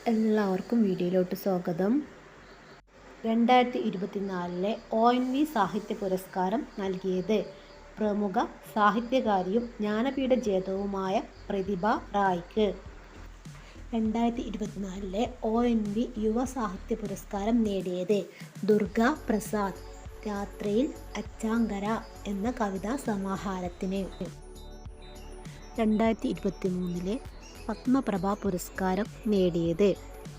എല്ലാവർക്കും വീഡിയോയിലോട്ട് സ്വാഗതം. 2024 ONV സാഹിത്യ പുരസ്കാരം നൽകിയത് പ്രമുഖ സാഹിത്യകാരിയും ജ്ഞാനപീഠ ജേതാവുമായ പ്രതിഭ റായ്ക്ക്. 2024 ONV യുവ സാഹിത്യ പുരസ്കാരം നേടിയത് ദുർഗ പ്രസാദ് രാത്രിയിൽ അച്ചാങ്കര എന്ന കവിതാ സമാഹാരത്തിന്. 2023 പത്മപ്രഭ പുരസ്കാരം നേടിയത്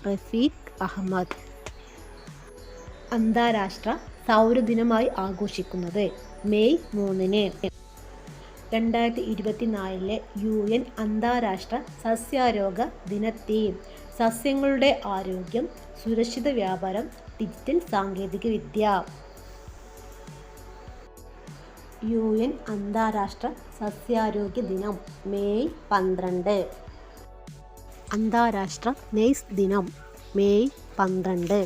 റഫീഖ് അഹമ്മദ്. അന്താരാഷ്ട്ര സൗരദിനമായി ആഘോഷിക്കുന്നത് മെയ് 3-ന്. 2024 UN അന്താരാഷ്ട്ര സസ്യാരോഗ്യ ദിനത്തെയും സസ്യങ്ങളുടെ ആരോഗ്യം, സുരക്ഷിത വ്യാപാരം, ഡിജിറ്റൽ സാങ്കേതികവിദ്യ. UN അന്താരാഷ്ട്ര സസ്യാരോഗ്യ ദിനം മെയ് 12. അന്താരാഷ്ട്ര നെയ്സ് ദിനം മെയ് 12.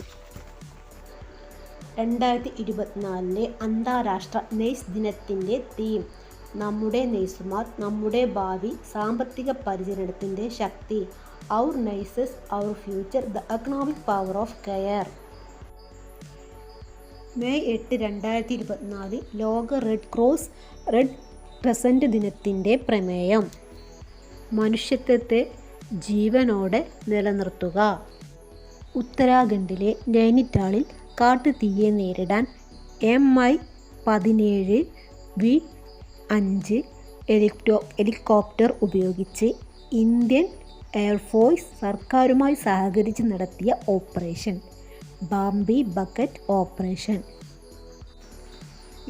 2024 അന്താരാഷ്ട്ര നെയ്സ് ദിനത്തിൻ്റെ തീം നമ്മുടെ നെയ്സുമാർ നമ്മുടെ ഭാവി, സാമ്പത്തിക പരിചരണത്തിൻ്റെ ശക്തി, our nurses our future, the economic power of care. May 8, 2024 ലോക റെഡ് ക്രോസ് റെഡ് ക്രസൻറ്റ് ദിനത്തിൻ്റെ പ്രമേയം മനുഷ്യത്വത്തെ ജീവനോടെ നിലനിർത്തുക. ഉത്തരാഖണ്ഡിലെ നൈനിറ്റാളിൽ കാട്ടുതീയെ നേരിടാൻ Mi-17V5 ഹെലികോപ്റ്റർ ഉപയോഗിച്ച് ഇന്ത്യൻ എയർഫോഴ്സ് സർക്കാരുമായി സഹകരിച്ച് നടത്തിയ ഓപ്പറേഷൻ ബാംബി ബക്കറ്റ് ഓപ്പറേഷൻ.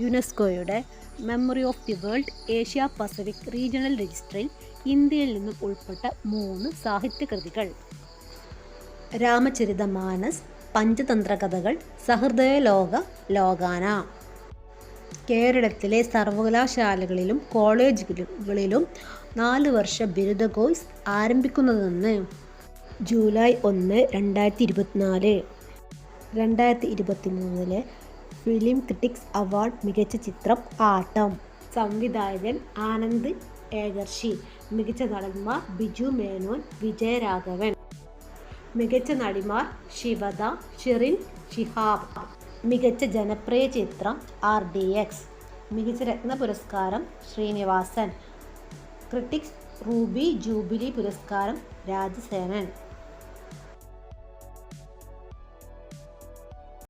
യുനെസ്കോയുടെ memory of the world Asia Pacific regional രജിസ്റ്ററിൽ ഇന്ത്യയിൽ നിന്നും ഉൾപ്പെട്ട 3 സാഹിത്യകൃതികൾ: രാമചരിതമാനസ്, പഞ്ചതന്ത്ര കഥകൾ, സഹൃദയലോക ലോകാന. കേരളത്തിലെ സർവകലാശാലകളിലും കോളേജുകളിലും 4 വർഷ ബിരുദ കോഴ്സ് ആരംഭിക്കുന്നതെന്ന് ജൂലൈ 1, 2024. 2023 ഫിലിം ക്രിറ്റിക്സ് അവാർഡ് മികച്ച ചിത്രം ആട്ടം. സംവിധായകൻ ആനന്ദ് ഏകർഷി. മികച്ച നടന്മാർ ബിജു മേനോൻ, വിജയരാഘവൻ. മികച്ച നടിമാർ ശിവദ, ഷിറിൻ ഷിഹാബ്. മികച്ച ജനപ്രിയ ചിത്രം RDX. മികച്ച രത്ന പുരസ്കാരം ശ്രീനിവാസൻ. ക്രിറ്റിക്സ് റൂബി ജൂബിലി പുരസ്കാരം രാജസേനൻ.